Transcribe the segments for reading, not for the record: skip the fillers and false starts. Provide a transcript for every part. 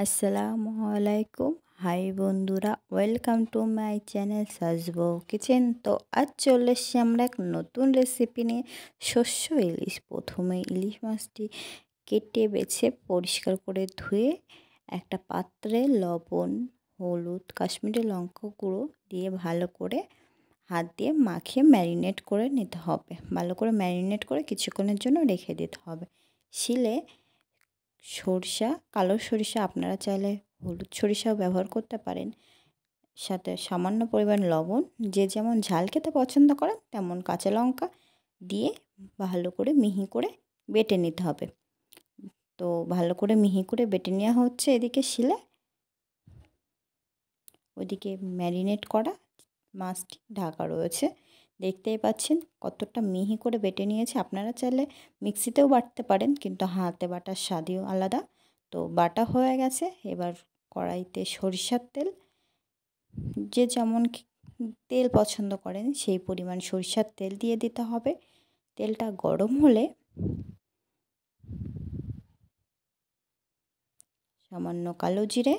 আসসালামু আলাইকুম। হাই বন্ধুরা, welcome to my channel Sajbo kitchen. তো আজ চলে এসেছি আমরা এক নতুন রেসিপি নিয়ে, শস্য ইলিশ। প্রথমে ইলিশ মাছটি কেটে বেছে পরিষ্কার করে ধুয়ে একটা পাত্রে লবণ, হলুদ, কাশ্মীরি লঙ্কা গুঁড়ো দিয়ে ভালো করে হাত দিয়ে মাখিয়ে ম্যারিনেট করে নিতে হবে। ভালো করে ম্যারিনেট করে কিছুক্ষণের জন্য রেখে দিতে হবে। শিলে সরিষা, কালো সরিষা, আপনারা চাইলে হলুদ সরিষাও ব্যবহার করতে পারেন, সাথে সামান্য পরিমাণ লবণ, যে যেমন ঝাল খেতে পছন্দ করেন তেমন কাঁচা লঙ্কা দিয়ে ভালো করে মিহি করে বেটে নিতে হবে। তো ভালো করে মিহি করে বেটে নেওয়া হচ্ছে এদিকে শিলে, ওইদিকে ম্যারিনেট করা মাছটি ঢাকা রয়েছে। দেখতেই পাচ্ছেন কতটা মিহি করে বেটে নিয়েছে। আপনারা চাইলে মিক্সিতেও বাটতে পারেন, কিন্তু হাতে বাটার স্বাদই আলাদা। তো বাটা হয়ে গেছে। এবার কড়াইতে সরিষার তেল, যে যেমন তেল পছন্দ করেন সেই পরিমাণ সরিষার তেল দিয়ে দিতে হবে। তেলটা গরম হলে সামান্য কালো জিরে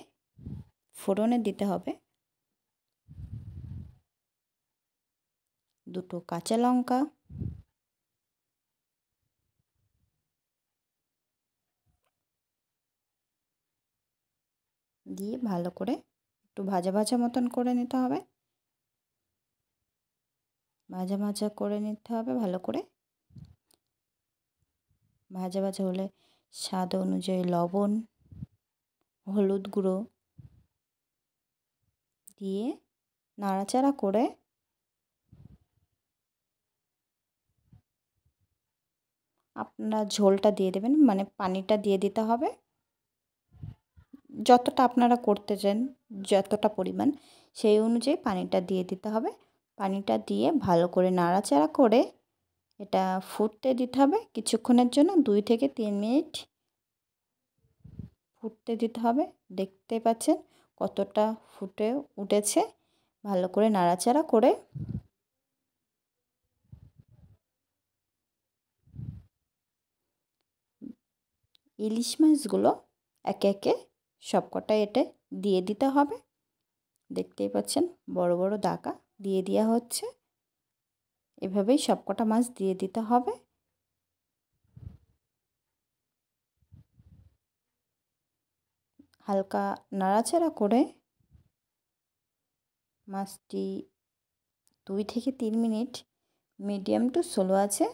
ফোড়নে দিতে হবে, দুটো কাঁচা লঙ্কা, দিয়ে ভালো করে একটু ভাজা ভাজা মতন করে নিতে হবে। ভাজা ভাজা করে নিতে হবে ভালো করে। ভাজা ভাজা হলে স্বাদ অনুযায়ী লবণ, হলুদ গুঁড়ো দিয়ে নাড়াচাড়া করে আপনারা ঝোলটা দিয়ে দেবেন, মানে পানিটা দিয়ে দিতে হবে যতটা আপনারা করতে চান, যতটা পরিমাণ সেই অনুযায়ী পানিটা দিয়ে দিতে হবে। পানিটা দিয়ে ভালো করে নাড়াচাড়া করে এটা ফুটতে দিতে হবে কিছুক্ষণের জন্য, 2 থেকে 3 মিনিট ফুটতে দিতে হবে। দেখতে পাচ্ছেন কতটা ফুটে উঠেছে। ভালো করে নাড়াচাড়া করে ইলিশ মাছগুলো একে একে সবকটা এতে দিয়ে দিতে হবে। দেখতেই পাচ্ছেন বড় বড় দাকা দিয়ে দেওয়া হচ্ছে। এভাবেই সবকটা মাছ দিয়ে দিতে হবে। হালকা নাড়াচাড়া করে মাছটি 2 থেকে 3 মিনিট মিডিয়াম টু স্লো আছে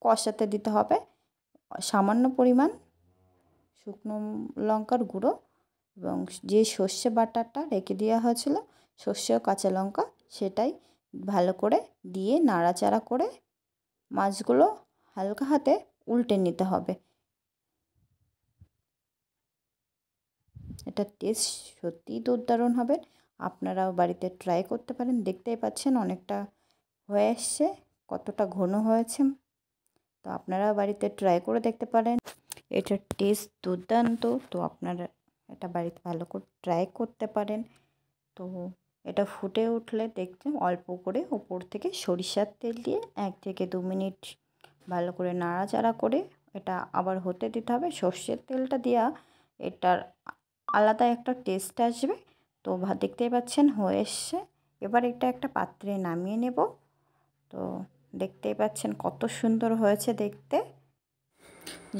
কষাতে দিতে হবে। সামান্য পরিমাণ শুকনো লঙ্কার গুঁড়ো এবং যে সর্ষে বাটাটা রেখে দেওয়া হয়েছিল, সর্ষে ও কাঁচা লঙ্কা, সেটাই ভালো করে দিয়ে নাড়াচাড়া করে মাছগুলো হালকা হাতে উল্টে নিতে হবে। এটা টেস্ট সত্যিই দুর্দারুণ হবে। আপনারাও বাড়িতে ট্রাই করতে পারেন। দেখতেই পাচ্ছেন অনেকটা হয়ে এসছে, কতটা ঘন হয়েছে। তো আপনারা বাড়িতে ট্রাই করে দেখতে পারেন। এটার টেস্ট দুর্দান্ত। তো আপনারা এটা বাড়িতে ভালো করে ট্রাই করতে পারেন। তো এটা ফুটে উঠলে দেখতে অল্প করে উপর থেকে সরিষার তেল দিয়ে 1 থেকে 2 মিনিট ভালো করে নাড়াচাড়া করে এটা আবার হতে দিতে হবে। সর্ষের তেলটা দেওয়া এটার আলাদা একটা টেস্ট আসবে। তো দেখতেই পাচ্ছেন হয়ে এসছে। এবার এটা একটা পাত্রে নামিয়ে নেব। তো দেখতেই পাচ্ছেন কত সুন্দর হয়েছে দেখতে।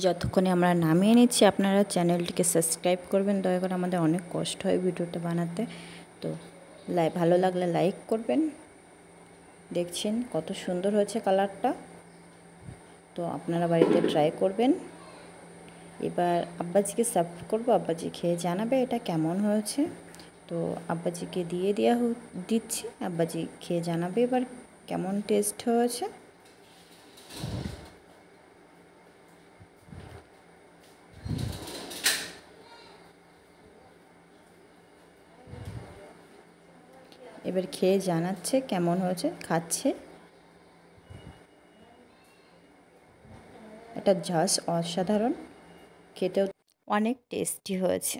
যতক্ষণে আমরা নামিয়ে নিচ্ছি আপনারা চ্যানেলটিকে সাবস্ক্রাইব করবেন দয়া করে, আমাদের অনেক কষ্ট হয় ভিডিওটা বানাতে। তো ভালো লাগলে লাইক করবেন। দেখছেন কত সুন্দর হয়েছে কালারটা। তো আপনারা বাড়িতে ট্রাই করবেন। এবার আব্বাজিকে সার্ভ করবো, আব্বাজি খেয়ে জানাবে এটা কেমন হয়েছে। তো আব্বাজিকে দিয়ে দিচ্ছি, আব্বাজি খেয়ে জানাবে এবার কেমন টেস্ট হয়েছে। এবার খেয়ে জানাচ্ছে কেমন হয়েছে, খাচ্ছে। এটা জাস্ট অসাধারণ, খেতেও অনেক টেস্টি হয়েছে।